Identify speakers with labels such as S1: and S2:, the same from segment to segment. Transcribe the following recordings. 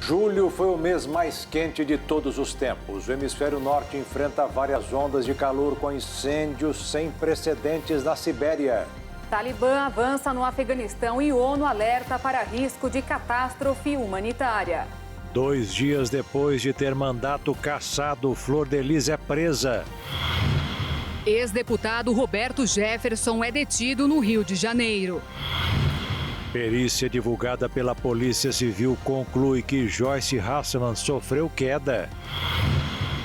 S1: Julho foi o mês mais quente de todos os tempos. O hemisfério norte enfrenta várias ondas de calor com incêndios sem precedentes na Sibéria.
S2: Talibã avança no Afeganistão e ONU alerta para risco de catástrofe humanitária.
S3: 2 dias depois de ter mandato cassado, Flor de Lis é presa.
S2: Ex-deputado Roberto Jefferson é detido no Rio de Janeiro.
S3: Perícia divulgada pela Polícia Civil conclui que Joyce Hasselman sofreu queda.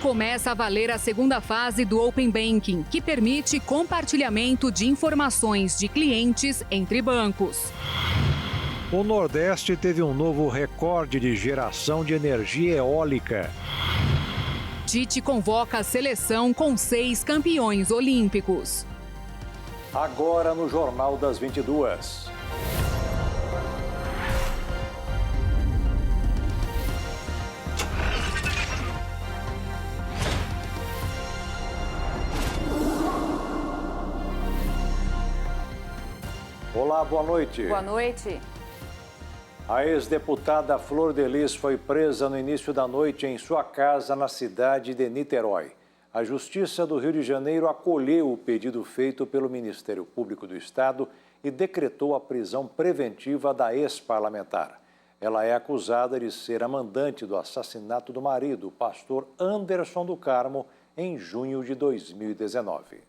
S2: Começa a valer a segunda fase do Open Banking, que permite compartilhamento de informações de clientes entre bancos.
S3: O Nordeste teve um novo recorde de geração de energia eólica.
S2: Tite convoca a seleção com 6 campeões olímpicos.
S1: Agora no Jornal das 22. Olá, boa noite.
S2: Boa noite.
S1: A ex-deputada Flor de Lis foi presa no início da noite em sua casa na cidade de Niterói. A Justiça do Rio de Janeiro acolheu o pedido feito pelo Ministério Público do Estado e decretou a prisão preventiva da ex-parlamentar. Ela é acusada de ser a mandante do assassinato do marido, o pastor Anderson do Carmo, em junho de 2019.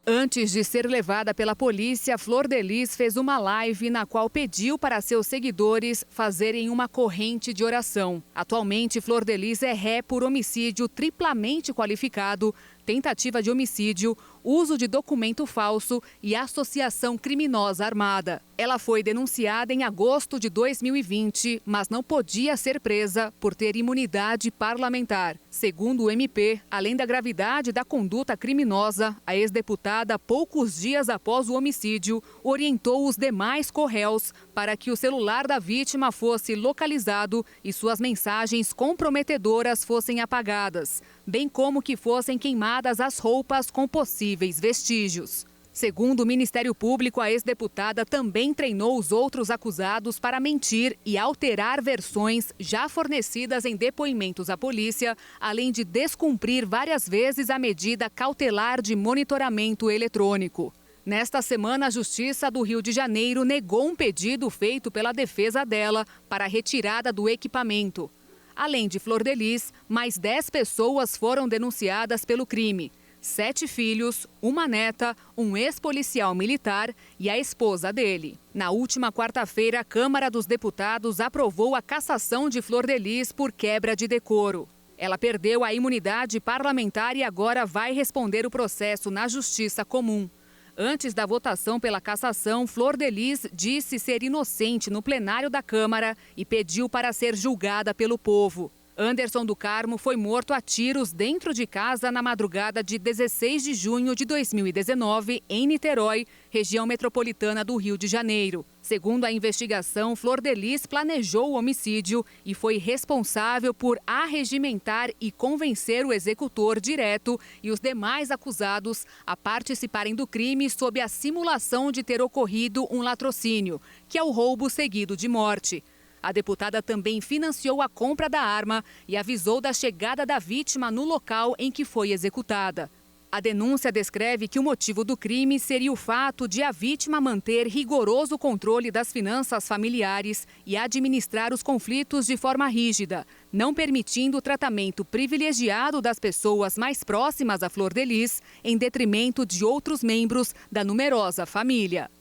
S2: Antes de ser levada pela polícia, Flor de Lis fez uma live na qual pediu para seus seguidores fazerem uma corrente de oração. Atualmente, Flor de Lis é ré por homicídio triplamente qualificado, tentativa de homicídio, uso de documento falso e associação criminosa armada. Ela foi denunciada em agosto de 2020, mas não podia ser presa por ter imunidade parlamentar. Segundo o MP, além da gravidade da conduta criminosa, a ex-deputada, poucos dias após o homicídio, orientou os demais corréus para que o celular da vítima fosse localizado e suas mensagens comprometedoras fossem apagadas, bem como que fossem queimadas as roupas com possíveis vestígios. Segundo o Ministério Público, a ex-deputada também treinou os outros acusados para mentir e alterar versões já fornecidas em depoimentos à polícia, além de descumprir várias vezes a medida cautelar de monitoramento eletrônico. Nesta semana, a Justiça do Rio de Janeiro negou um pedido feito pela defesa dela para a retirada do equipamento. Além de Flor de Lis, mais 10 pessoas foram denunciadas pelo crime. 7 filhos, uma neta, um ex-policial militar e a esposa dele. Na última quarta-feira, a Câmara dos Deputados aprovou a cassação de Flor de Lis por quebra de decoro. Ela perdeu a imunidade parlamentar e agora vai responder o processo na Justiça Comum. Antes da votação pela cassação, Flor de Lis disse ser inocente no plenário da Câmara e pediu para ser julgada pelo povo. Anderson do Carmo foi morto a tiros dentro de casa na madrugada de 16 de junho de 2019, em Niterói, região metropolitana do Rio de Janeiro. Segundo a investigação, Flor de Lis planejou o homicídio e foi responsável por arregimentar e convencer o executor direto e os demais acusados a participarem do crime sob a simulação de ter ocorrido um latrocínio, que é o roubo seguido de morte. A deputada também financiou a compra da arma e avisou da chegada da vítima no local em que foi executada. A denúncia descreve que o motivo do crime seria o fato de a vítima manter rigoroso controle das finanças familiares e administrar os conflitos de forma rígida, não permitindo o tratamento privilegiado das pessoas mais próximas à Flor de Lis, em detrimento de outros membros da numerosa família.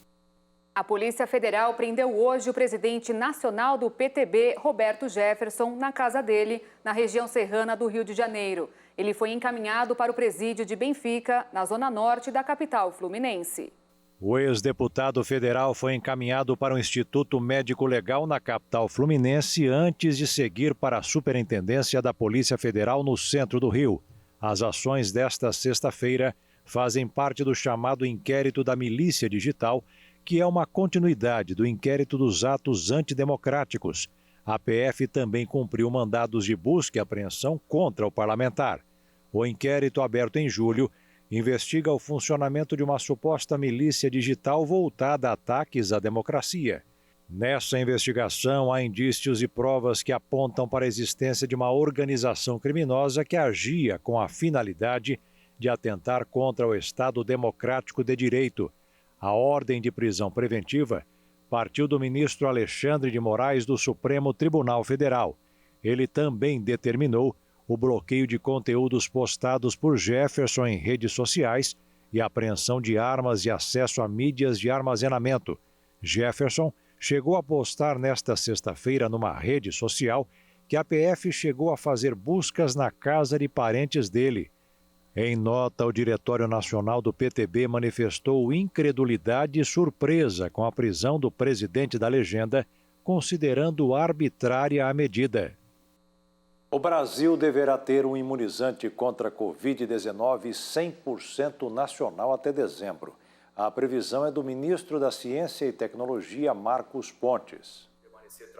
S2: A Polícia Federal prendeu hoje o presidente nacional do PTB, Roberto Jefferson, na casa dele, na região serrana do Rio de Janeiro. Ele foi encaminhado para o presídio de Benfica, na zona norte da capital fluminense.
S3: O ex-deputado federal foi encaminhado para o Instituto Médico Legal na capital fluminense antes de seguir para a Superintendência da Polícia Federal no centro do Rio. As ações desta sexta-feira fazem parte do chamado inquérito da Milícia Digital, que é uma continuidade do inquérito dos atos antidemocráticos. A PF também cumpriu mandados de busca e apreensão contra o parlamentar. O inquérito, aberto em julho, investiga o funcionamento de uma suposta milícia digital voltada a ataques à democracia. Nessa investigação, há indícios e provas que apontam para a existência de uma organização criminosa que agia com a finalidade de atentar contra o Estado Democrático de Direito. A ordem de prisão preventiva partiu do ministro Alexandre de Moraes do Supremo Tribunal Federal. Ele também determinou o bloqueio de conteúdos postados por Jefferson em redes sociais e a apreensão de armas e acesso a mídias de armazenamento. Jefferson chegou a postar nesta sexta-feira numa rede social que a PF chegou a fazer buscas na casa de parentes dele. Em nota, o Diretório Nacional do PTB manifestou incredulidade e surpresa com a prisão do presidente da legenda, considerando arbitrária a medida.
S1: O Brasil deverá ter um imunizante contra a Covid-19 100% nacional até dezembro. A previsão é do ministro da Ciência e Tecnologia, Marcos Pontes.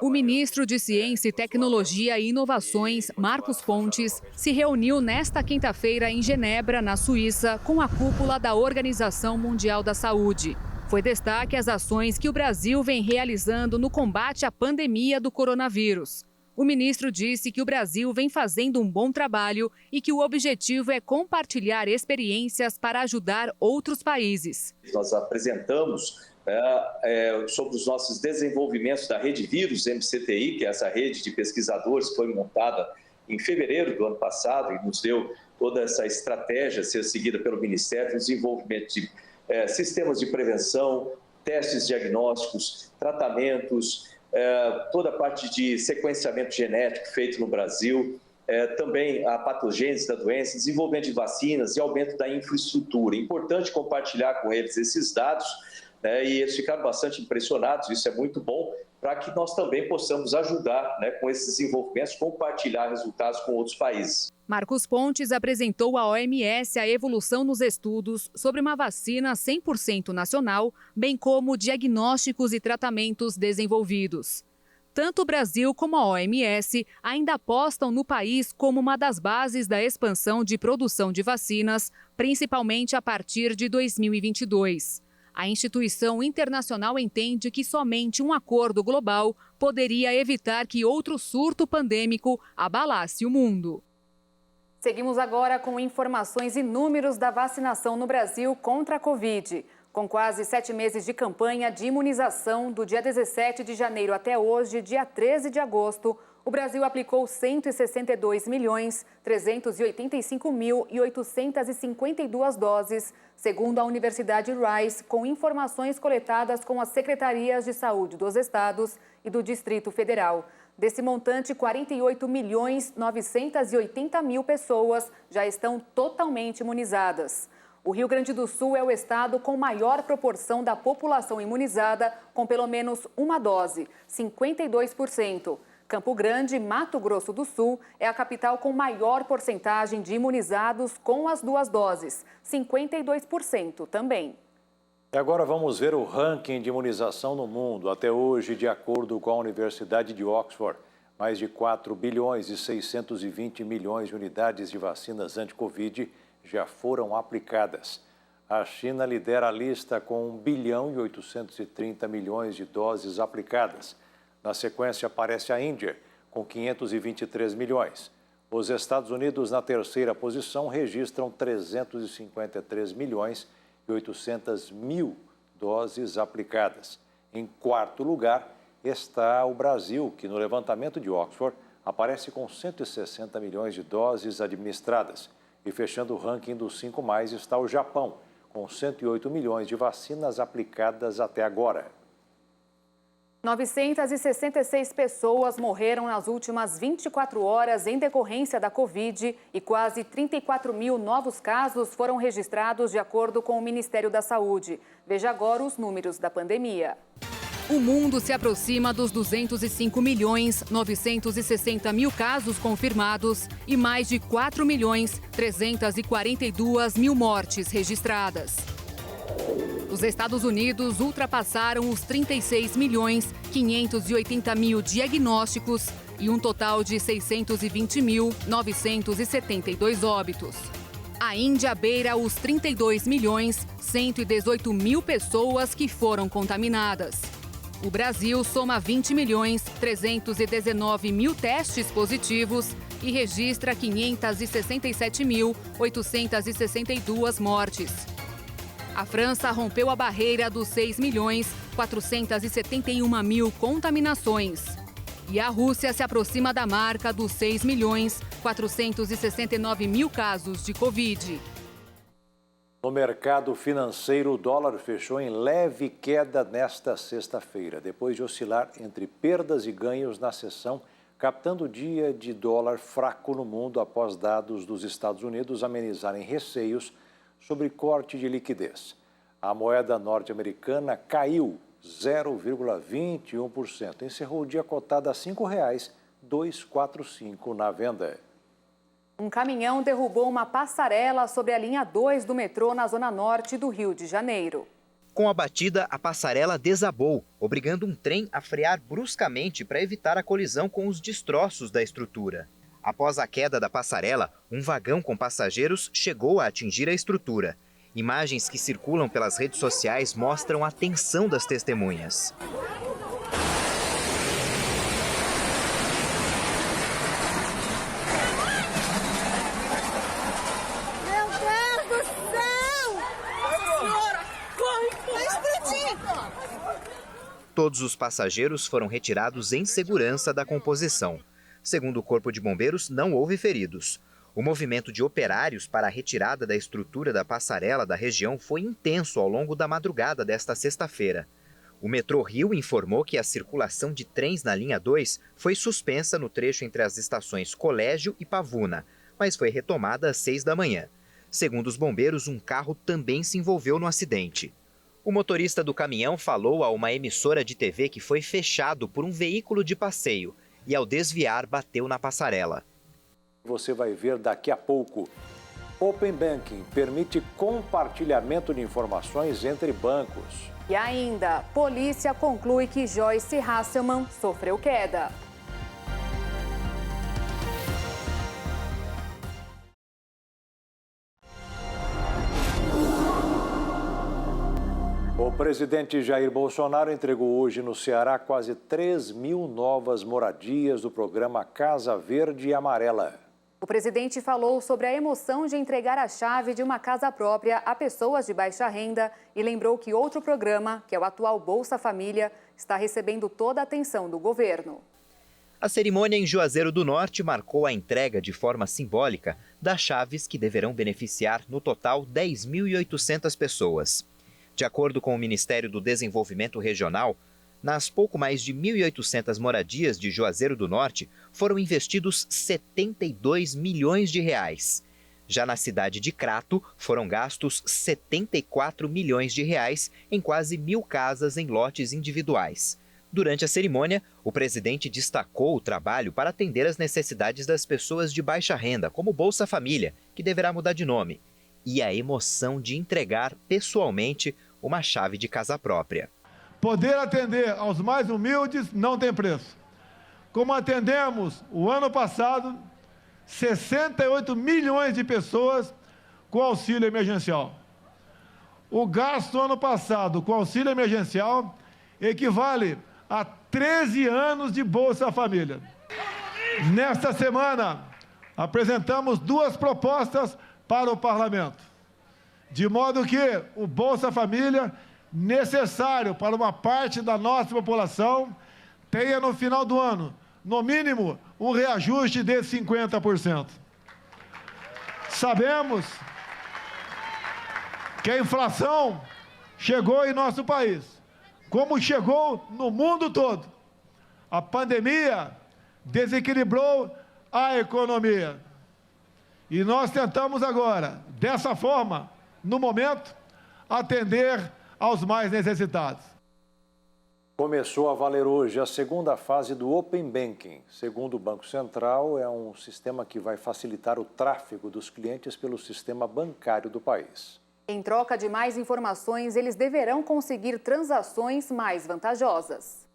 S2: O ministro de Ciência e Tecnologia e Inovações, Marcos Pontes, se reuniu nesta quinta-feira em Genebra, na Suíça, com a cúpula da Organização Mundial da Saúde. Foi destaque as ações que o Brasil vem realizando no combate à pandemia do coronavírus. O ministro disse que o Brasil vem fazendo um bom trabalho e que o objetivo é compartilhar experiências para ajudar outros países.
S4: Nós apresentamos sobre os nossos desenvolvimentos da Rede Vírus MCTI, que é essa rede de pesquisadores que foi montada em fevereiro do ano passado e nos deu toda essa estratégia a ser seguida pelo Ministério, desenvolvimento de sistemas de prevenção, testes diagnósticos, tratamentos, toda a parte de sequenciamento genético feito no Brasil, também a patogênese da doença, desenvolvimento de vacinas e aumento da infraestrutura. É importante compartilhar com eles esses dados, e eles ficaram bastante impressionados, isso é muito bom, para que nós também possamos ajudar com esses desenvolvimentos, compartilhar resultados com outros países.
S2: Marcos Pontes apresentou à OMS a evolução nos estudos sobre uma vacina 100% nacional, bem como diagnósticos e tratamentos desenvolvidos. Tanto o Brasil como a OMS ainda apostam no país como uma das bases da expansão de produção de vacinas, principalmente a partir de 2022. A instituição internacional entende que somente um acordo global poderia evitar que outro surto pandêmico abalasse o mundo. Seguimos agora com informações e números da vacinação no Brasil contra a Covid. Com quase 7 meses de campanha de imunização, do dia 17 de janeiro até hoje, dia 13 de agosto, o Brasil aplicou 162.385.852 doses, segundo a Universidade Rice, com informações coletadas com as secretarias de saúde dos estados e do Distrito Federal. Desse montante, 48.980.000 pessoas já estão totalmente imunizadas. O Rio Grande do Sul é o estado com maior proporção da população imunizada com pelo menos uma dose, 52%. Campo Grande, Mato Grosso do Sul, é a capital com maior porcentagem de imunizados com as 2 doses, 52% também.
S1: E agora vamos ver o ranking de imunização no mundo. Até hoje, de acordo com a Universidade de Oxford, mais de 4 bilhões e 620 milhões de unidades de vacinas anti-Covid já foram aplicadas. A China lidera a lista com 1 bilhão e 830 milhões de doses aplicadas. Na sequência aparece a Índia, com 523 milhões. Os Estados Unidos, na terceira posição, registram 353 milhões e 800 mil doses aplicadas. Em quarto lugar está o Brasil, que no levantamento de Oxford aparece com 160 milhões de doses administradas. E fechando o ranking dos 5 mais está o Japão, com 108 milhões de vacinas aplicadas até agora.
S2: 966 pessoas morreram nas últimas 24 horas em decorrência da Covid e quase 34 mil novos casos foram registrados de acordo com o Ministério da Saúde. Veja agora os números da pandemia. O mundo se aproxima dos 205.960.000 casos confirmados e mais de 4.342.000 mortes registradas. Os Estados Unidos ultrapassaram os 36.580.000 diagnósticos e um total de 620.972 óbitos. A Índia beira os 32.118.000 pessoas que foram contaminadas. O Brasil soma 20.319.000 testes positivos e registra 567.862 mortes. A França rompeu a barreira dos 6.471.000 contaminações. E a Rússia se aproxima da marca dos 6.469.000 casos de Covid.
S1: No mercado financeiro, o dólar fechou em leve queda nesta sexta-feira, depois de oscilar entre perdas e ganhos na sessão, captando o dia de dólar fraco no mundo após dados dos Estados Unidos amenizarem receios sobre corte de liquidez. A moeda norte-americana caiu 0,21%, encerrou o dia cotada a R$ 5,245 na venda.
S2: Um caminhão derrubou uma passarela sobre a linha 2 do metrô na zona norte do Rio de Janeiro.
S5: Com a batida, a passarela desabou, obrigando um trem a frear bruscamente para evitar a colisão com os destroços da estrutura. Após a queda da passarela, um vagão com passageiros chegou a atingir a estrutura. Imagens que circulam pelas redes sociais mostram a tensão das testemunhas. Todos os passageiros foram retirados em segurança da composição. Segundo o Corpo de Bombeiros, não houve feridos. O movimento de operários para a retirada da estrutura da passarela da região foi intenso ao longo da madrugada desta sexta-feira. O Metrô Rio informou que a circulação de trens na linha 2 foi suspensa no trecho entre as estações Colégio e Pavuna, mas foi retomada às 6 da manhã. Segundo os bombeiros, um carro também se envolveu no acidente. O motorista do caminhão falou a uma emissora de TV que foi fechado por um veículo de passeio e, ao desviar, bateu na passarela.
S1: Você vai ver daqui a pouco. Open Banking permite compartilhamento de informações entre bancos.
S2: E ainda, polícia conclui que Joyce Hasselman sofreu queda.
S1: O presidente Jair Bolsonaro entregou hoje no Ceará quase 3.000 novas moradias do programa Casa Verde e Amarela.
S2: O presidente falou sobre a emoção de entregar a chave de uma casa própria a pessoas de baixa renda e lembrou que outro programa, que é o atual Bolsa Família, está recebendo toda a atenção do governo.
S5: A cerimônia em Juazeiro do Norte marcou a entrega de forma simbólica das chaves que deverão beneficiar, no total, 10.800 pessoas. De acordo com o Ministério do Desenvolvimento Regional, nas pouco mais de 1.800 moradias de Juazeiro do Norte, foram investidos 72 milhões de reais. Já na cidade de Crato, foram gastos 74 milhões de reais em quase 1.000 casas em lotes individuais. Durante a cerimônia, o presidente destacou o trabalho para atender às necessidades das pessoas de baixa renda, como Bolsa Família, que deverá mudar de nome, e a emoção de entregar pessoalmente uma chave de casa própria.
S6: Poder atender aos mais humildes não tem preço. Como atendemos o ano passado, 68 milhões de pessoas com auxílio emergencial. O gasto no ano passado com auxílio emergencial equivale a 13 anos de Bolsa Família. Nesta semana, apresentamos 2 propostas para o Parlamento, de modo que o Bolsa Família, necessário para uma parte da nossa população, tenha no final do ano, no mínimo, um reajuste de 50%. Sabemos que a inflação chegou em nosso país, como chegou no mundo todo. A pandemia desequilibrou a economia. E nós tentamos agora, dessa forma, no momento, atender aos mais necessitados.
S1: Começou a valer hoje a segunda fase do Open Banking. Segundo o Banco Central, é um sistema que vai facilitar o tráfego dos clientes pelo sistema bancário do país.
S2: Em troca de mais informações, eles deverão conseguir transações mais vantajosas.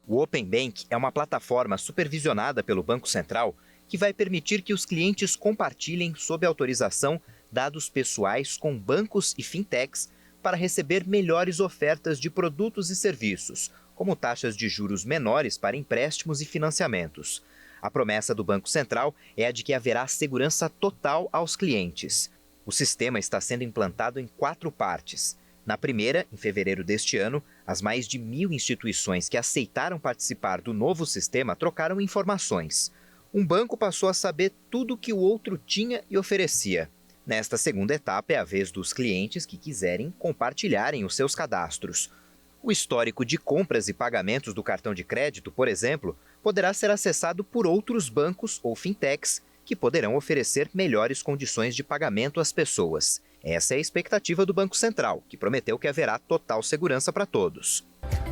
S5: O Open Bank é uma plataforma supervisionada pelo Banco Central que vai permitir que os clientes compartilhem, sob autorização, dados pessoais com bancos e fintechs para receber melhores ofertas de produtos e serviços, como taxas de juros menores para empréstimos e financiamentos. A promessa do Banco Central é a de que haverá segurança total aos clientes. O sistema está sendo implantado em 4 partes. Na primeira, em fevereiro deste ano, as mais de 1.000 instituições que aceitaram participar do novo sistema trocaram informações. Um banco passou a saber tudo que o outro tinha e oferecia. Nesta segunda etapa, é a vez dos clientes que quiserem compartilharem os seus cadastros. O histórico de compras e pagamentos do cartão de crédito, por exemplo, poderá ser acessado por outros bancos ou fintechs que poderão oferecer melhores condições de pagamento às pessoas. Essa é a expectativa do Banco Central, que prometeu que haverá total segurança para todos.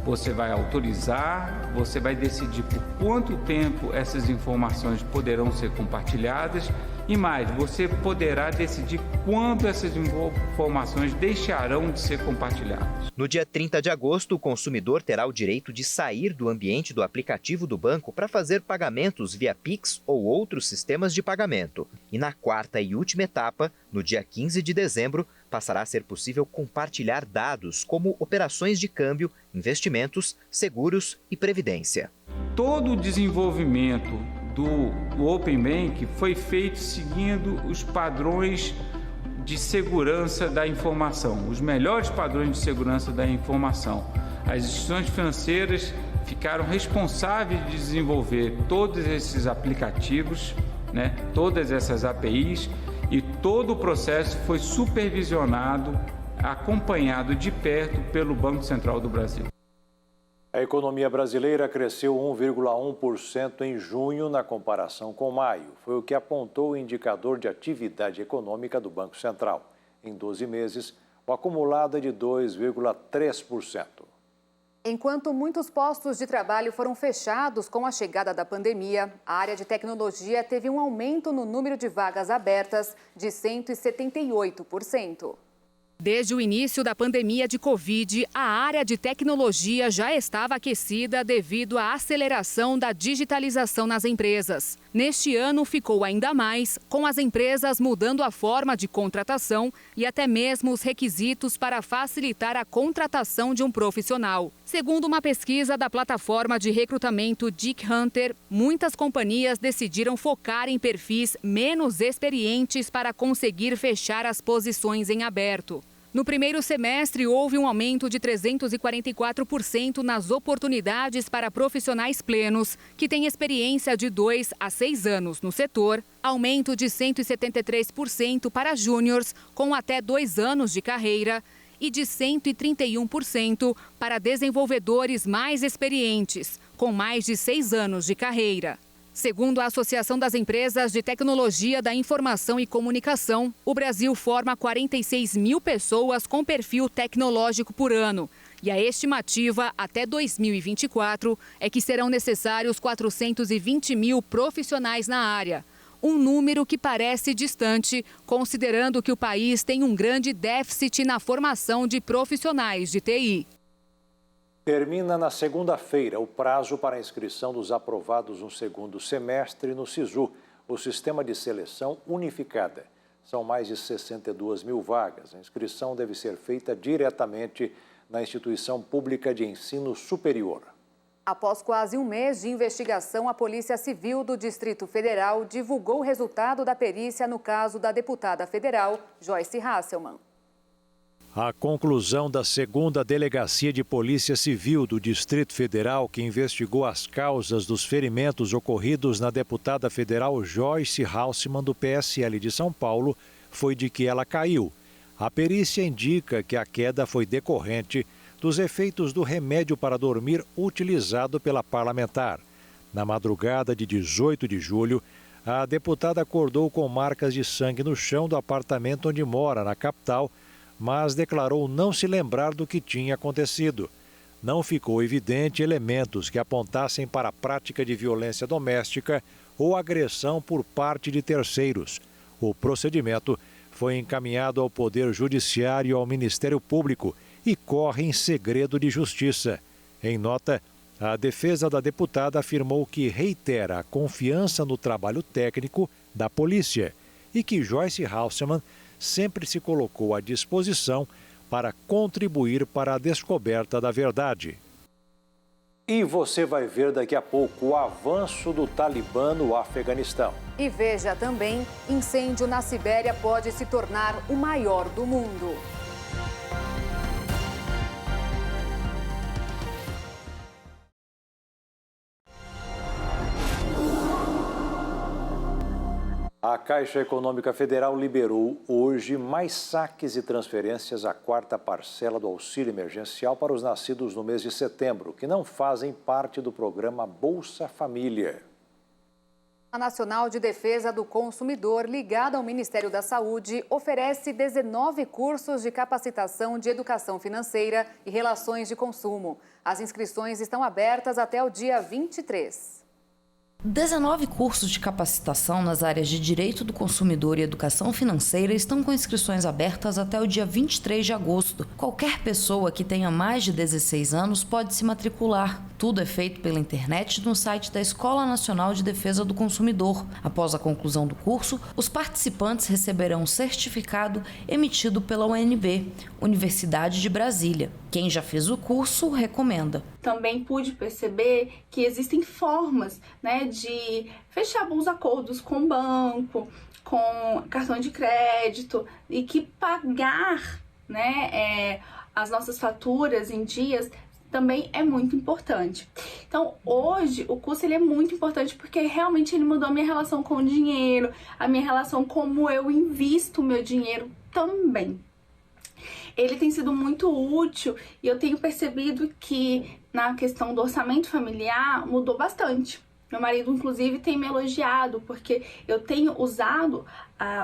S7: Você vai autorizar, você vai decidir por quanto tempo essas informações poderão ser compartilhadas e mais, você poderá decidir quando essas informações deixarão de ser compartilhadas.
S5: No dia 30 de agosto, o consumidor terá o direito de sair do ambiente do aplicativo do banco para fazer pagamentos via Pix ou outros sistemas de pagamento. E na quarta e última etapa, no dia 15 de dezembro, passará a ser possível compartilhar dados como operações de câmbio, investimentos, seguros e previdência.
S7: Todo o desenvolvimento do Open Bank foi feito seguindo os padrões de segurança da informação, os melhores padrões de segurança da informação. As instituições financeiras ficaram responsáveis de desenvolver todos esses aplicativos, todas essas APIs, e todo o processo foi supervisionado, acompanhado de perto pelo Banco Central do Brasil.
S1: A economia brasileira cresceu 1,1% em junho na comparação com maio. Foi o que apontou o indicador de atividade econômica do Banco Central. Em 12 meses, o acumulado é de 2,3%.
S2: Enquanto muitos postos de trabalho foram fechados com a chegada da pandemia, a área de tecnologia teve um aumento no número de vagas abertas de 178%. Desde o início da pandemia de Covid, a área de tecnologia já estava aquecida devido à aceleração da digitalização nas empresas. Neste ano, ficou ainda mais, com as empresas mudando a forma de contratação e até mesmo os requisitos para facilitar a contratação de um profissional. Segundo uma pesquisa da plataforma de recrutamento Dick Hunter, muitas companhias decidiram focar em perfis menos experientes para conseguir fechar as posições em aberto. No primeiro semestre, houve um aumento de 344% nas oportunidades para profissionais plenos, que têm experiência de 2 a 6 anos no setor, aumento de 173% para júniors com até 2 anos de carreira e de 131% para desenvolvedores mais experientes, com mais de 6 anos de carreira. Segundo a Associação das Empresas de Tecnologia da Informação e Comunicação, o Brasil forma 46 mil pessoas com perfil tecnológico por ano. E a estimativa até 2024 é que serão necessários 420 mil profissionais na área. Um número que parece distante, considerando que o país tem um grande déficit na formação de profissionais de TI.
S1: Termina na segunda-feira o prazo para a inscrição dos aprovados no segundo semestre no SISU, o Sistema de Seleção Unificada. São mais de 62 mil vagas. A inscrição deve ser feita diretamente na instituição pública de ensino superior.
S2: Após quase um mês de investigação, a Polícia Civil do Distrito Federal divulgou o resultado da perícia no caso da deputada federal Joyce Hasselmann.
S3: A conclusão da 2ª Delegacia de Polícia Civil do Distrito Federal, que investigou as causas dos ferimentos ocorridos na deputada federal Joyce Hasselmann, do PSL de São Paulo, foi de que ela caiu. A perícia indica que a queda foi decorrente dos efeitos do remédio para dormir utilizado pela parlamentar. Na madrugada de 18 de julho, a deputada acordou com marcas de sangue no chão do apartamento onde mora, na capital, mas declarou não se lembrar do que tinha acontecido. Não ficou evidente elementos que apontassem para a prática de violência doméstica ou agressão por parte de terceiros. O procedimento foi encaminhado ao Poder Judiciário e ao Ministério Público e corre em segredo de justiça. Em nota, a defesa da deputada afirmou que reitera a confiança no trabalho técnico da polícia e que Joyce Hasselmann sempre se colocou à disposição para contribuir para a descoberta da verdade.
S1: E você vai ver daqui a pouco o avanço do Talibã no Afeganistão.
S2: E veja também, incêndio na Sibéria pode se tornar o maior do mundo.
S1: A Caixa Econômica Federal liberou hoje mais saques e transferências à quarta parcela do auxílio emergencial para os nascidos no mês de setembro, que não fazem parte do programa Bolsa Família.
S2: A Nacional de Defesa do Consumidor, ligada ao Ministério da Saúde, oferece 19 cursos de capacitação de educação financeira e relações de consumo. As inscrições estão abertas até o dia 23.
S8: 19 cursos de capacitação nas áreas de Direito do Consumidor e Educação Financeira estão com inscrições abertas até o dia 23 de agosto. Qualquer pessoa que tenha mais de 16 anos pode se matricular. Tudo é feito pela internet no site da Escola Nacional de Defesa do Consumidor. Após a conclusão do curso, os participantes receberão um certificado emitido pela UNB, Universidade de Brasília. Quem já fez o curso recomenda.
S9: Também pude perceber que existem formas, de fechar bons acordos com o banco, com cartão de crédito e que pagar, as nossas faturas em dias também é muito importante. Então, hoje, o curso ele é muito importante porque realmente ele mudou a minha relação com o dinheiro, a minha relação como eu invisto o meu dinheiro também. Ele tem sido muito útil e eu tenho percebido que na questão do orçamento familiar mudou bastante. Meu marido, inclusive, tem me elogiado porque eu tenho usado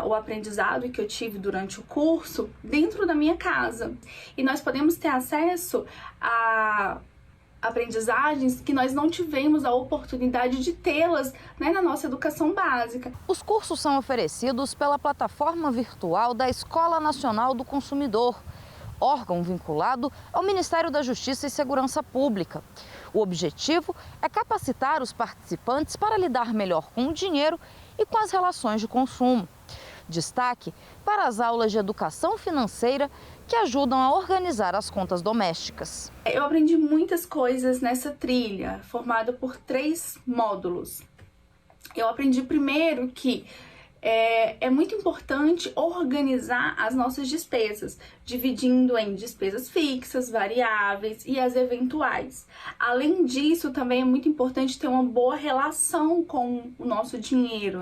S9: o aprendizado que eu tive durante o curso dentro da minha casa. E nós podemos ter acesso a aprendizagens que nós não tivemos a oportunidade de tê-las na nossa educação básica.
S8: Os cursos são oferecidos pela plataforma virtual da Escola Nacional do Consumidor, órgão vinculado ao Ministério da Justiça e Segurança Pública. O objetivo é capacitar os participantes para lidar melhor com o dinheiro e com as relações de consumo. Destaque para as aulas de educação financeira que ajudam a organizar as contas domésticas.
S9: Eu aprendi muitas coisas nessa trilha, formada por 3 módulos. Eu aprendi primeiro que é muito importante organizar as nossas despesas, dividindo em despesas fixas, variáveis e as eventuais. Além disso, também é muito importante ter uma boa relação com o nosso dinheiro,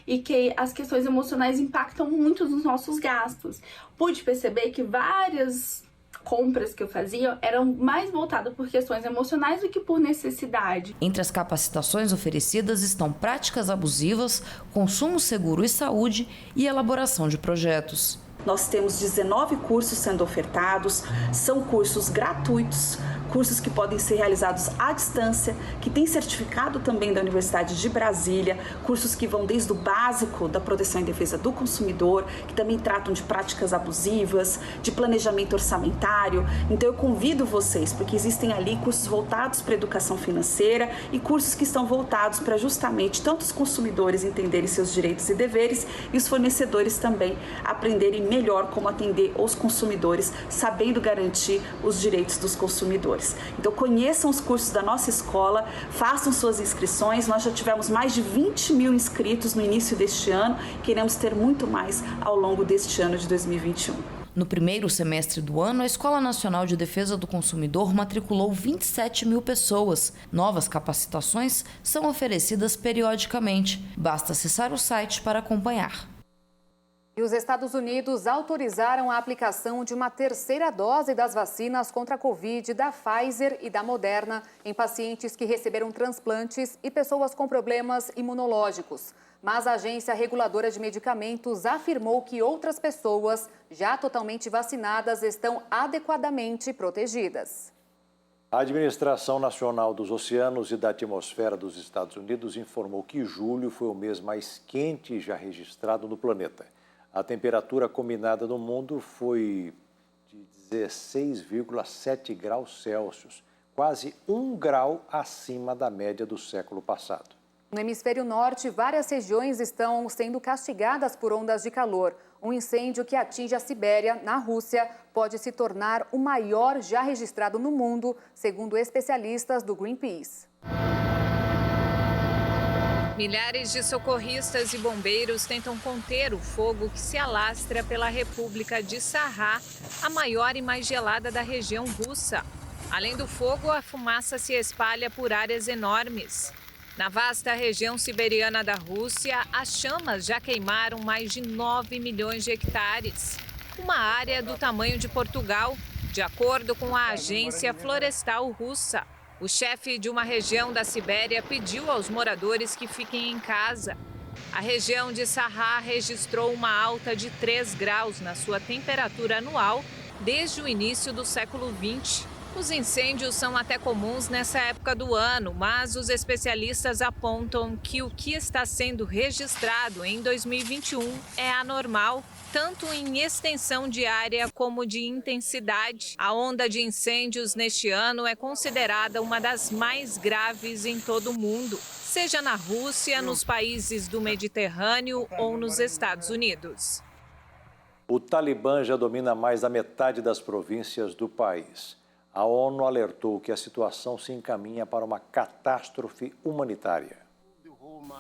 S9: E que as questões emocionais impactam muito nos nossos gastos. Pude perceber que várias compras que eu fazia eram mais voltadas por questões emocionais do que por necessidade.
S8: Entre as capacitações oferecidas estão práticas abusivas, consumo seguro e saúde e elaboração de projetos.
S10: Nós temos 19 cursos sendo ofertados, são cursos gratuitos, cursos que podem ser realizados à distância, que têm certificado também da Universidade de Brasília, cursos que vão desde o básico da proteção e defesa do consumidor, que também tratam de práticas abusivas, de planejamento orçamentário. Então eu convido vocês, porque existem ali cursos voltados para a educação financeira e cursos que estão voltados para justamente tanto os consumidores entenderem seus direitos e deveres e os fornecedores também aprenderem melhor como atender os consumidores, sabendo garantir os direitos dos consumidores. Então conheçam os cursos da nossa escola, façam suas inscrições. Nós já tivemos mais de 20 mil inscritos no início deste ano, queremos ter muito mais ao longo deste ano de 2021.
S8: No primeiro semestre do ano, a Escola Nacional de Defesa do Consumidor matriculou 27 mil pessoas. Novas capacitações são oferecidas periodicamente. Basta acessar o site para acompanhar.
S2: E os Estados Unidos autorizaram a aplicação de uma 3ª dose das vacinas contra a Covid da Pfizer e da Moderna em pacientes que receberam transplantes e pessoas com problemas imunológicos. Mas a Agência Reguladora de Medicamentos afirmou que outras pessoas já totalmente vacinadas estão adequadamente protegidas.
S1: A Administração Nacional dos Oceanos e da Atmosfera dos Estados Unidos informou que julho foi o mês mais quente já registrado no planeta. A temperatura combinada no mundo foi de 16,7 graus Celsius, quase 1 grau acima da média do século passado.
S2: No hemisfério norte, várias regiões estão sendo castigadas por ondas de calor. Um incêndio que atinge a Sibéria, na Rússia, pode se tornar o maior já registrado no mundo, segundo especialistas do Greenpeace. Milhares de socorristas e bombeiros tentam conter o fogo que se alastra pela República de Sarrá, a maior e mais gelada da região russa. Além do fogo, a fumaça se espalha por áreas enormes. Na vasta região siberiana da Rússia, as chamas já queimaram mais de 9 milhões de hectares, uma área do tamanho de Portugal, de acordo com a Agência Florestal Russa. O chefe de uma região da Sibéria pediu aos moradores que fiquem em casa. A região de Sarrá registrou uma alta de 3 graus na sua temperatura anual desde o início do século XX. Os incêndios são até comuns nessa época do ano, mas os especialistas apontam que o que está sendo registrado em 2021 é anormal, tanto em extensão de área como de intensidade. A onda de incêndios neste ano é considerada uma das mais graves em todo o mundo, seja na Rússia, nos países do Mediterrâneo ou nos Estados Unidos.
S1: O Talibã já domina mais da metade das províncias do país. A ONU alertou que a situação se encaminha para uma catástrofe humanitária.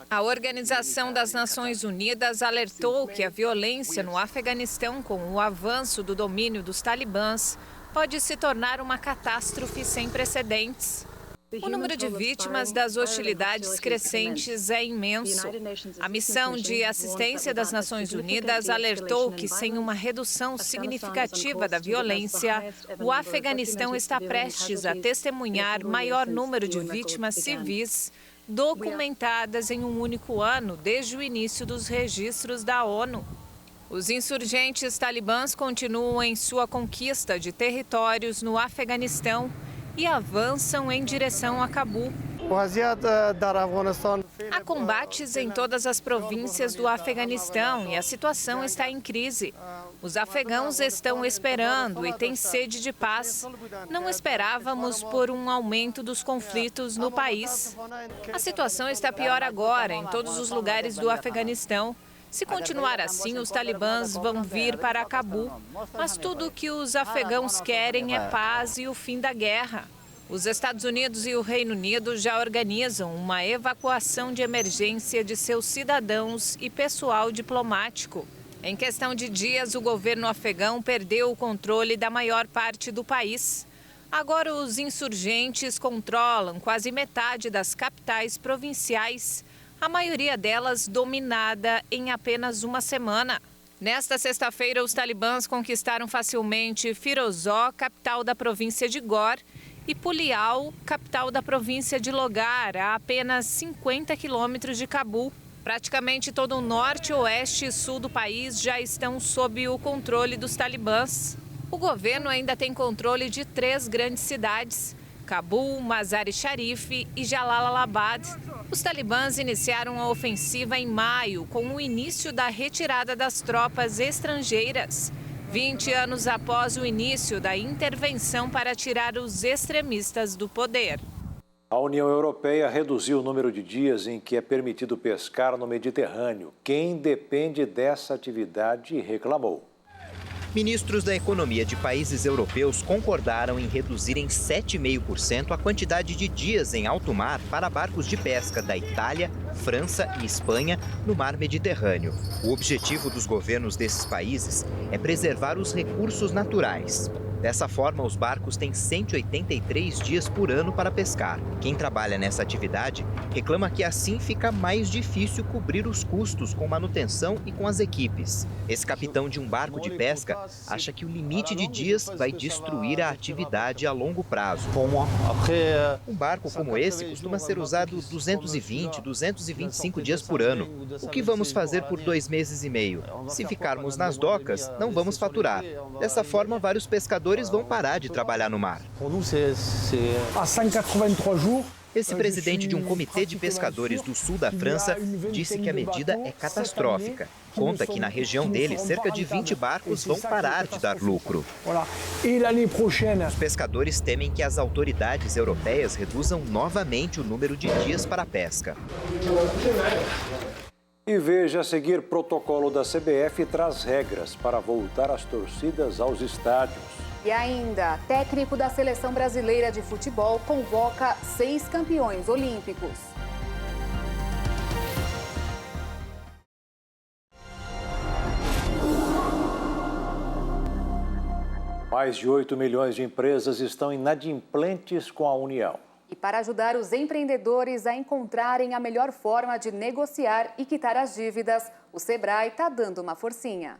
S2: A Organização das Nações Unidas alertou que a violência no Afeganistão, com o avanço do domínio dos talibãs, pode se tornar uma catástrofe sem precedentes. O número de vítimas das hostilidades crescentes é imenso. A missão de assistência das Nações Unidas alertou que, sem uma redução significativa da violência, o Afeganistão está prestes a testemunhar maior número de vítimas civis documentadas em um único ano desde o início dos registros da ONU. Os insurgentes talibãs continuam em sua conquista de territórios no Afeganistão e avançam em direção a Cabul. Há combates em todas as províncias do Afeganistão e a situação está em crise. Os afegãos estão esperando e têm sede de paz. Não esperávamos por um aumento dos conflitos no país. A situação está pior agora em todos os lugares do Afeganistão. Se continuar assim, os talibãs vão vir para Cabul. Mas tudo o que os afegãos querem é paz e o fim da guerra. Os Estados Unidos e o Reino Unido já organizam uma evacuação de emergência de seus cidadãos e pessoal diplomático. Em questão de dias, o governo afegão perdeu o controle da maior parte do país. Agora, os insurgentes controlam quase metade das capitais provinciais, a maioria delas dominada em apenas uma semana. Nesta sexta-feira, os talibãs conquistaram facilmente Firozó, capital da província de Gor, e Pulial, capital da província de Logar, a apenas 50 quilômetros de Cabul. Praticamente todo o norte, oeste e sul do país já estão sob o controle dos talibãs. O governo ainda tem controle de 3 grandes cidades: Cabul, Mazar-e-Sharif e Jalalabad. Os talibãs iniciaram a ofensiva em maio, com o início da retirada das tropas estrangeiras, 20 anos após o início da intervenção para tirar os extremistas do poder.
S1: A União Europeia reduziu o número de dias em que é permitido pescar no Mediterrâneo. Quem depende dessa atividade reclamou.
S5: Ministros da economia de países europeus concordaram em reduzir em 7,5% a quantidade de dias em alto mar para barcos de pesca da Itália, França e Espanha no mar Mediterrâneo. O objetivo dos governos desses países é preservar os recursos naturais. Dessa forma, os barcos têm 183 dias por ano para pescar. Quem trabalha nessa atividade reclama que assim fica mais difícil cobrir os custos com manutenção e com as equipes. Esse capitão de um barco de pesca acha que o limite de dias vai destruir a atividade a longo prazo. Um barco como esse costuma ser usado 220, 225 dias por ano. O que vamos fazer por 2 meses e meio? Se ficarmos nas docas, não vamos faturar. Dessa forma, vários pescadores vão parar de trabalhar no mar. Esse presidente de um comitê de pescadores do sul da França disse que a medida é catastrófica. Conta que na região dele, cerca de 20 barcos vão parar de dar lucro. Os pescadores temem que as autoridades europeias reduzam novamente o número de dias para a pesca.
S1: E veja a seguir: protocolo da CBF traz regras para voltar as torcidas aos estádios.
S2: E ainda, técnico da Seleção Brasileira de Futebol convoca 6 campeões olímpicos.
S1: Mais de 8 milhões de empresas estão inadimplentes com a União.
S2: E para ajudar os empreendedores a encontrarem a melhor forma de negociar e quitar as dívidas, o Sebrae está dando uma forcinha.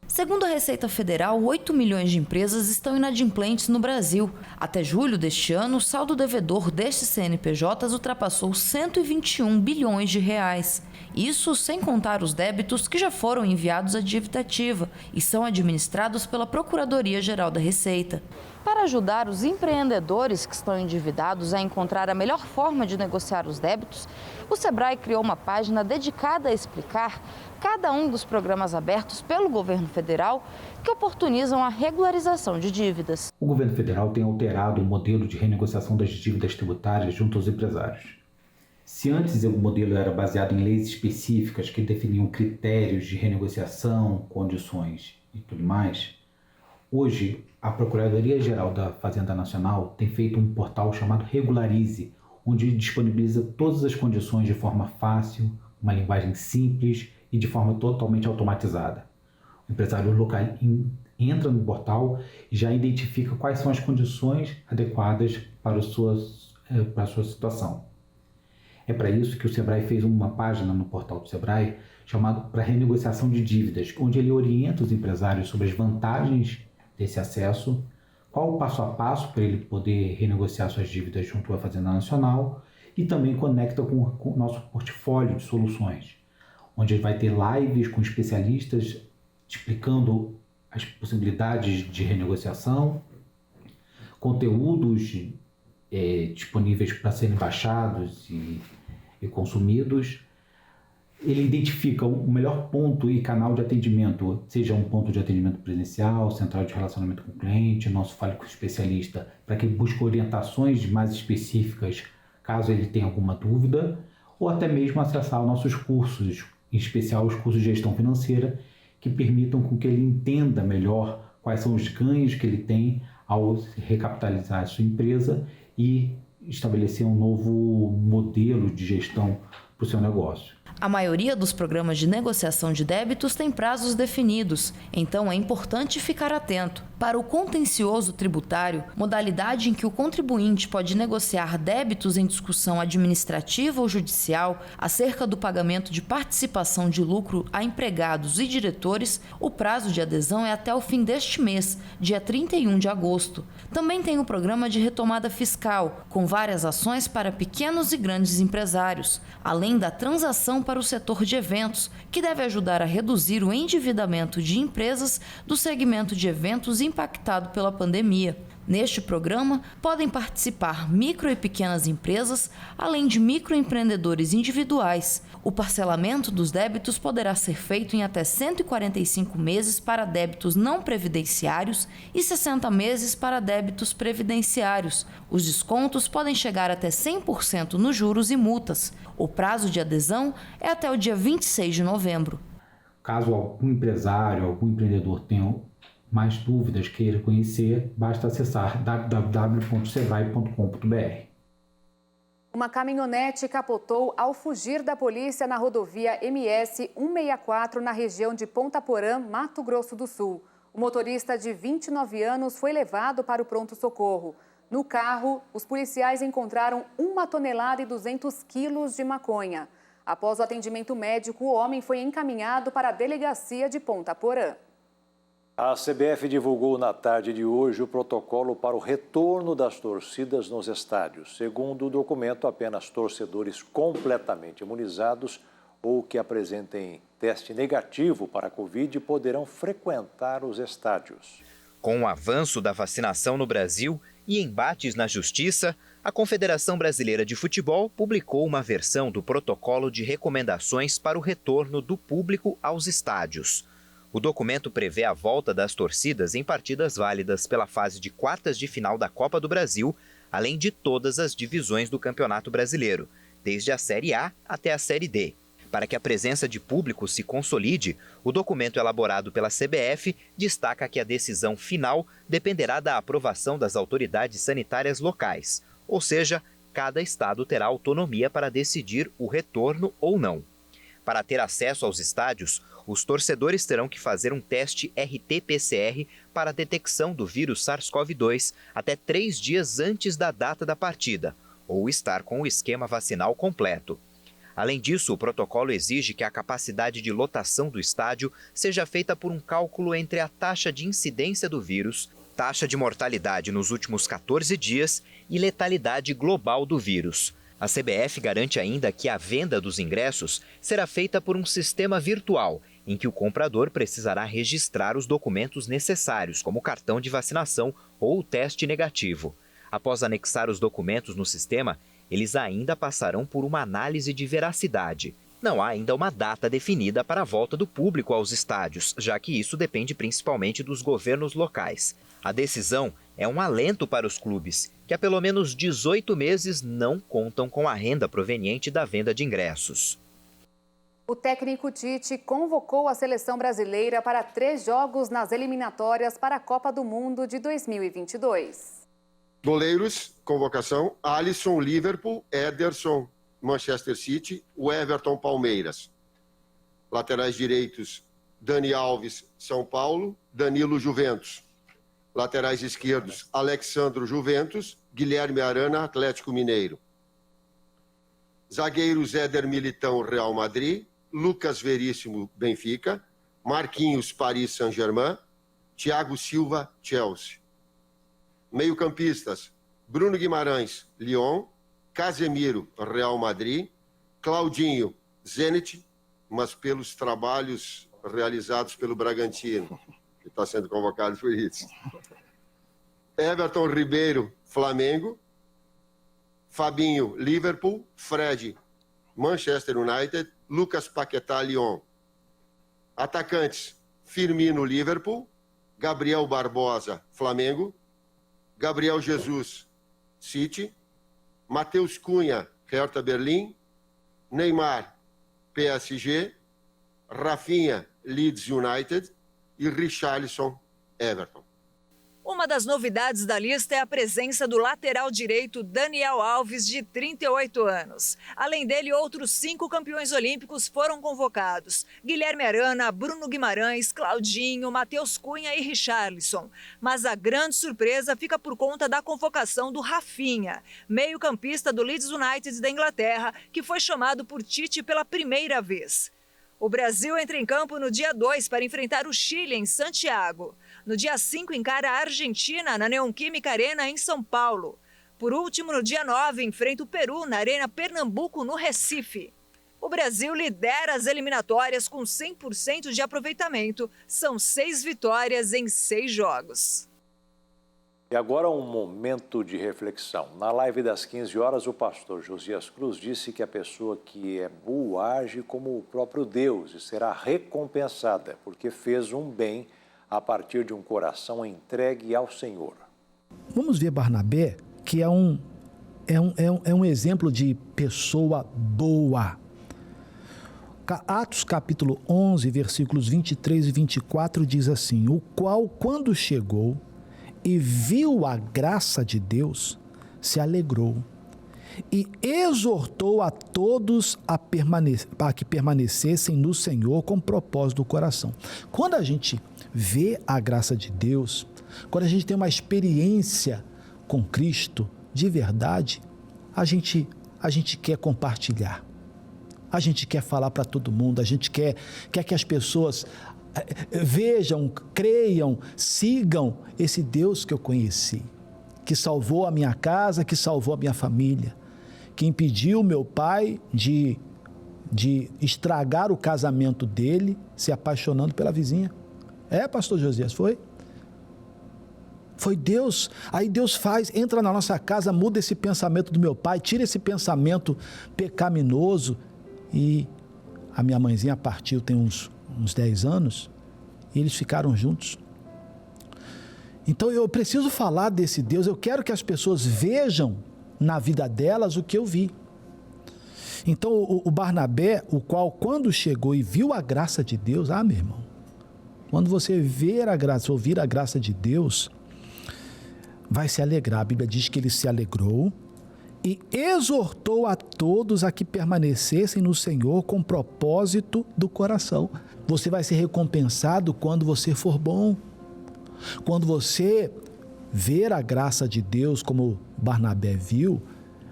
S8: Segundo a Receita Federal, 8 milhões de empresas estão inadimplentes no Brasil. Até julho deste ano, o saldo devedor destes CNPJs ultrapassou 121 bilhões de reais. Isso sem contar os débitos que já foram enviados à dívida ativa e são administrados pela Procuradoria-Geral da Receita. Para ajudar os empreendedores que estão endividados a encontrar a melhor forma de negociar os débitos, o Sebrae criou uma página dedicada a explicar cada um dos programas abertos pelo governo federal que oportunizam a regularização de dívidas.
S11: O governo federal tem alterado o modelo de renegociação das dívidas tributárias junto aos empresários. Se antes o modelo era baseado em leis específicas que definiam critérios de renegociação, condições e tudo mais, hoje a Procuradoria-Geral da Fazenda Nacional tem feito um portal chamado Regularize, onde disponibiliza todas as condições de forma fácil, uma linguagem simples e de forma totalmente automatizada. O empresário local entra no portal e já identifica quais são as condições adequadas para a sua situação. É para isso que o Sebrae fez uma página no portal do Sebrae chamado para renegociação de dívidas, onde ele orienta os empresários sobre as vantagens desse acesso, qual o passo a passo para ele poder renegociar suas dívidas junto à Fazenda Nacional e também conecta com o nosso portfólio de soluções, onde ele vai ter lives com especialistas explicando as possibilidades de renegociação, conteúdos disponíveis para serem baixados e consumidos. Ele identifica o melhor ponto e canal de atendimento, seja um ponto de atendimento presencial, central de relacionamento com o cliente, nosso Fale com o especialista, para que ele busque orientações mais específicas caso ele tenha alguma dúvida, ou até mesmo acessar nossos cursos, em especial os cursos de gestão financeira, que permitam com que ele entenda melhor quais são os ganhos que ele tem ao recapitalizar a sua empresa e estabelecer um novo modelo de gestão para o seu negócio.
S8: A maioria dos programas de negociação de débitos tem prazos definidos, então é importante ficar atento. Para o contencioso tributário, modalidade em que o contribuinte pode negociar débitos em discussão administrativa ou judicial acerca do pagamento de participação de lucro a empregados e diretores, o prazo de adesão é até o fim deste mês, dia 31 de agosto. Também tem o programa de retomada fiscal, com várias ações para pequenos e grandes empresários, além da transação para o setor de eventos, que deve ajudar a reduzir o endividamento de empresas do segmento de eventos impactado pela pandemia. Neste programa, podem participar micro e pequenas empresas, além de microempreendedores individuais. O parcelamento dos débitos poderá ser feito em até 145 meses para débitos não previdenciários e 60 meses para débitos previdenciários. Os descontos podem chegar até 100% nos juros e multas. O prazo de adesão é até o dia 26 de novembro.
S11: Caso algum empresário, algum empreendedor tenha mais dúvidas, queira conhecer, basta acessar www.sebrae.com.br.
S2: Uma caminhonete capotou ao fugir da polícia na rodovia MS 164 na região de Ponta Porã, Mato Grosso do Sul. O motorista de 29 anos foi levado para o pronto-socorro. No carro, os policiais encontraram 1 tonelada e 200 quilos de maconha. Após o atendimento médico, o homem foi encaminhado para a delegacia de Ponta Porã.
S1: A CBF divulgou na tarde de hoje o protocolo para o retorno das torcidas nos estádios. Segundo o documento, apenas torcedores completamente imunizados ou que apresentem teste negativo para a Covid poderão frequentar os estádios.
S5: Com o avanço da vacinação no Brasil e embates na Justiça, A Confederação Brasileira de Futebol publicou uma versão do protocolo de recomendações para o retorno do público aos estádios. O documento prevê a volta das torcidas em partidas válidas pela fase de quartas de final da Copa do Brasil, além de todas as divisões do Campeonato Brasileiro, desde a Série A até a Série D. Para que a presença de público se consolide, o documento elaborado pela CBF destaca que a decisão final dependerá da aprovação das autoridades sanitárias locais, ou seja, cada estado terá autonomia para decidir o retorno ou não. Para ter acesso aos estádios, os torcedores terão que fazer um teste RT-PCR para a detecção do vírus SARS-CoV-2 até 3 dias antes da data da partida, ou estar com o esquema vacinal completo. Além disso, o protocolo exige que a capacidade de lotação do estádio seja feita por um cálculo entre a taxa de incidência do vírus, taxa de mortalidade nos últimos 14 dias e letalidade global do vírus. A CBF garante ainda que a venda dos ingressos será feita por um sistema virtual, em que o comprador precisará registrar os documentos necessários, como o cartão de vacinação ou o teste negativo. Após anexar os documentos no sistema, eles ainda passarão por uma análise de veracidade. Não há ainda uma data definida para a volta do público aos estádios, já que isso depende principalmente dos governos locais. A decisão é um alento para os clubes, que há pelo menos 18 meses não contam com a renda proveniente da venda de ingressos.
S2: O técnico Tite convocou a seleção brasileira para 3 jogos nas eliminatórias para a Copa do Mundo de 2022.
S12: Goleiros, convocação: Alisson, Liverpool; Ederson, Manchester City; o Everton, Palmeiras. Laterais direitos: Dani Alves, São Paulo; Danilo, Juventus. Laterais esquerdos: Alexandro, Juventus; Guilherme Arana, Atlético Mineiro. Zagueiros: Éder Militão, Real Madrid; Lucas Veríssimo, Benfica; Marquinhos, Paris Saint-Germain; Thiago Silva, Chelsea. Meio-campistas: Bruno Guimarães, Lyon; Casemiro, Real Madrid; Claudinho, Zenit, mas pelos trabalhos realizados pelo Bragantino, que está sendo convocado por isso. Everton Ribeiro, Flamengo; Fabinho, Liverpool; Fred, Manchester United; Lucas Paquetá, Lyon. Atacantes: Firmino, Liverpool; Gabriel Barbosa, Flamengo; Gabriel Jesus, City; Matheus Cunha, Hertha Berlim; Neymar, PSG; Rafinha, Leeds United e Richarlison, Everton.
S13: Uma das novidades da lista é a presença do lateral direito Daniel Alves, de 38 anos. Além dele, outros 5 campeões olímpicos foram convocados: Guilherme Arana, Bruno Guimarães, Claudinho, Matheus Cunha e Richarlison. Mas a grande surpresa fica por conta da convocação do Rafinha, meio-campista do Leeds United da Inglaterra, que foi chamado por Tite pela primeira vez. O Brasil entra em campo no dia 2 para enfrentar o Chile em Santiago. No dia 5 encara a Argentina na Neoquímica Arena em São Paulo. Por último, no dia 9 enfrenta o Peru na Arena Pernambuco, no Recife. O Brasil lidera as eliminatórias com 100% de aproveitamento. São 6 vitórias em 6 jogos.
S1: E agora um momento de reflexão. Na live das 15 horas, o pastor Josias Cruz disse que a pessoa que é boa age como o próprio Deus e será recompensada, porque fez um bem a partir de um coração entregue ao Senhor.
S14: Vamos ver Barnabé, que é um exemplo de pessoa boa. Atos capítulo 11, versículos 23 e 24 diz assim: o qual, quando chegou e viu a graça de Deus, se alegrou e exortou a todos para que permanecessem no Senhor com propósito do coração. Quando a gente vê a graça de Deus, quando a gente tem uma experiência com Cristo de verdade, a gente quer compartilhar, a gente quer falar para todo mundo, a gente quer que as pessoas vejam, creiam, sigam esse Deus que eu conheci, que salvou a minha casa, que salvou a minha família, que impediu meu pai de estragar o casamento dele, se apaixonando pela vizinha. Pastor Josias, foi? Foi Deus. Aí Deus faz, entra na nossa casa, muda esse pensamento do meu pai, tira esse pensamento pecaminoso. E a minha mãezinha partiu tem uns 10 anos e eles ficaram juntos. Então eu preciso falar desse Deus, eu quero que as pessoas vejam na vida delas o que eu vi. Então o Barnabé, o qual quando chegou e viu a graça de Deus, meu irmão, quando você ver a graça, ouvir a graça de Deus, vai se alegrar. A Bíblia diz que ele se alegrou e exortou a todos a que permanecessem no Senhor com propósito do coração. Você vai ser recompensado quando você for bom. Quando você ver a graça de Deus como Barnabé viu,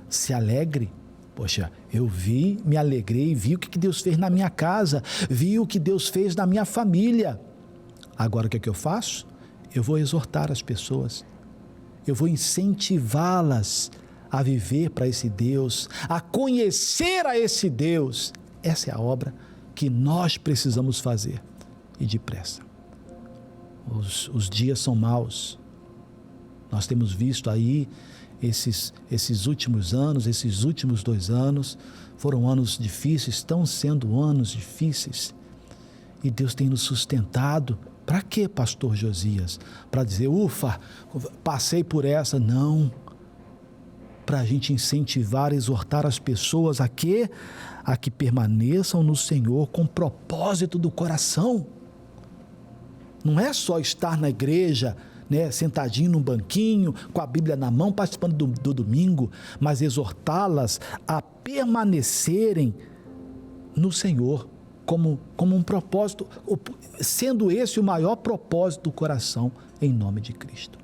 S14: se alegre. Poxa, eu vi, me alegrei, vi o que Deus fez na minha casa, vi o que Deus fez na minha família. Agora o que é que eu faço? Eu vou exortar as pessoas. Eu vou incentivá-las a viver para esse Deus, a conhecer a esse Deus. Essa é a obra que nós precisamos fazer, e depressa. Os dias são maus. Nós temos visto aí esses últimos anos, esses últimos 2 anos, foram anos difíceis, estão sendo anos difíceis. E Deus tem nos sustentado. Para quê, pastor Josias? Para dizer, ufa, passei por essa? Não. Para a gente incentivar, exortar as pessoas a quê? A que permaneçam no Senhor com propósito do coração. Não é só estar na igreja, né, sentadinho num banquinho, com a Bíblia na mão, participando do domingo, mas exortá-las a permanecerem no Senhor, como um propósito, sendo esse o maior propósito do coração, em nome de Cristo.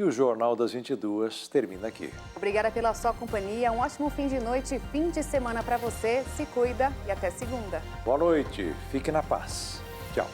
S1: E o Jornal das 22 termina aqui.
S15: Obrigada pela sua companhia, um ótimo fim de noite e fim de semana para você, se cuida e até segunda.
S1: Boa noite, fique na paz. Tchau.